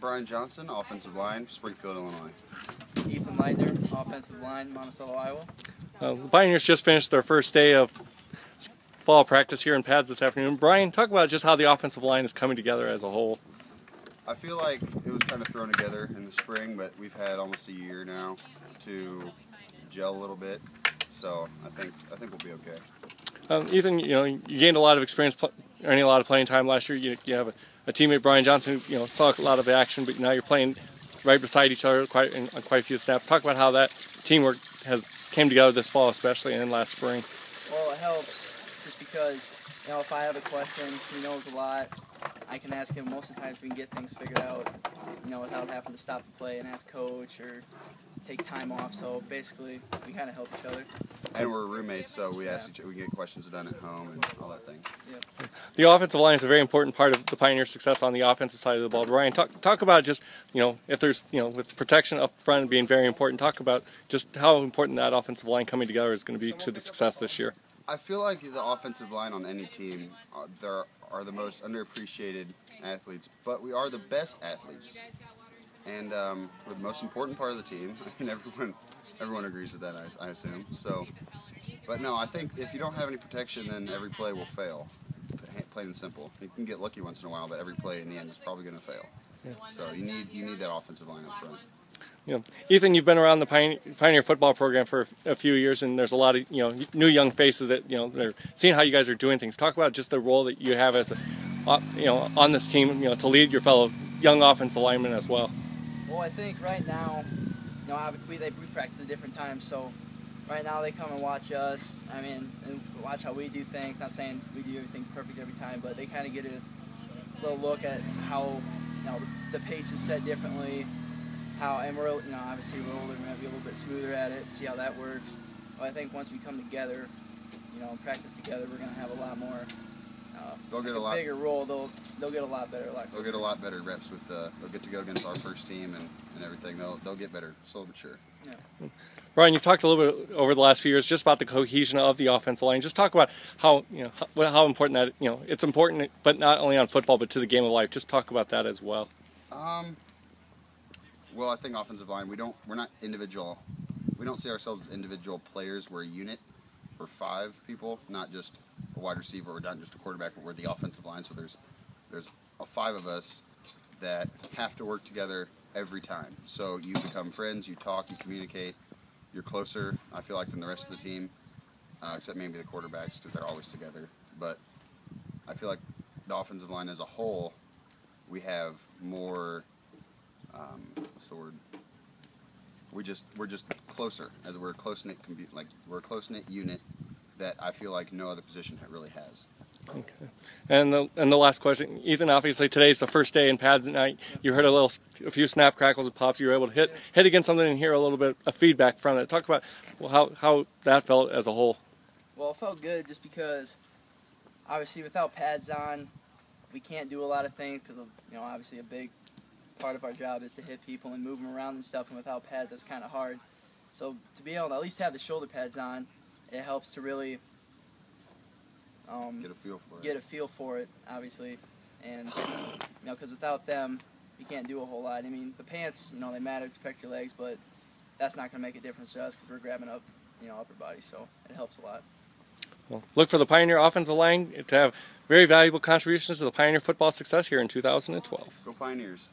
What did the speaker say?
Brian Johnson, offensive line, Springfield, Illinois. Ethan Lightner, offensive line, Monticello, Iowa. The Pioneers just finished their first day of fall practice here in pads this afternoon. Brian, talk about just how the offensive line is coming together as a whole. I feel like it was kind of thrown together in the spring, but we've had almost a year now to gel a little bit, so I think we'll be okay. Ethan, you gained a lot of experience earning a lot of playing time last year. You have a teammate, Brian Johnson, who saw a lot of action, but now you're playing right beside each other on quite a few snaps. Talk about how that teamwork came together this fall, especially, and last spring. Well, it helps just because if I have a question, he knows a lot. I can ask him. Most of the times we can get things figured out, without having to stop the play and ask coach or take time off. So basically, we kind of help each other. And we're roommates, so we ask each other, we get questions done at home and all that thing. Yeah. The offensive line is a very important part of the Pioneer success on the offensive side of the ball. Ryan, talk about just if there's with protection up front being very important. Talk about just how important that offensive line coming together is going to be to the success this year. I feel like the offensive line on any team are the most underappreciated athletes, but we are the best athletes, and we're the most important part of the team. I mean, everyone agrees with that, I assume. So, but no, I think if you don't have any protection, then every play will fail. Plain and simple. You can get lucky once in a while, but every play in the end is probably going to fail. Yeah. So you need that offensive line up front. Ethan, you've been around the Pioneer football program for a few years, and there's a lot of new young faces that they're seeing how you guys are doing things. Talk about just the role that you have as on this team, to lead your fellow young offensive linemen as well. Well, I think right now, we practice at different times, so right now they come and watch us. I mean, and watch how we do things. Not saying we do everything perfect every time, but they kind of get a little look at how the pace is set differently. And we're obviously we're older, we're gonna be a little bit smoother at it. See how that works. But I think once we come together, and practice together, we're gonna have a lot more. They'll get a bigger role. They'll get a lot better. They'll get a lot better reps with they'll get to go against our first team and everything. They'll get better, slowly but sure. Yeah. Brian, you've talked a little bit over the last few years just about the cohesion of the offensive line. Just talk about how how important that it's important, but not only on football, but to the game of life. Just talk about that as well. Well, I think offensive line, we're not individual. We don't see ourselves as individual players. We're a unit. We're 5 people, not just a wide receiver or not just a quarterback, but we're the offensive line. So there's 5 of us that have to work together every time. So you become friends, you talk, you communicate. You're closer, I feel like, than the rest of the team, except maybe the quarterbacks because they're always together. But I feel like the offensive line as a whole, we have more. What's the word? We're just closer, as we're a close-knit we're a close-knit unit that I feel like no other position really has. Okay. And the last question, Ethan. Obviously, today's the first day in pads at night. You heard a few snap crackles and pops. You were able to hit against something and hear a little bit of feedback from it. Talk about how that felt as a whole. Well, it felt good just because obviously without pads on, we can't do a lot of things because obviously a big part of our job is to hit people and move them around and stuff, and without pads that's kind of hard. So to be able to at least have the shoulder pads on, it helps to really get a feel for it, obviously, and because without them you can't do a whole lot. I mean, the pants, they matter to protect your legs, but that's not going to make a difference to us because we're grabbing up upper body, so it helps a lot. Well, look for the Pioneer offensive line to have very valuable contributions to the Pioneer football success here in 2012. Go Pioneers.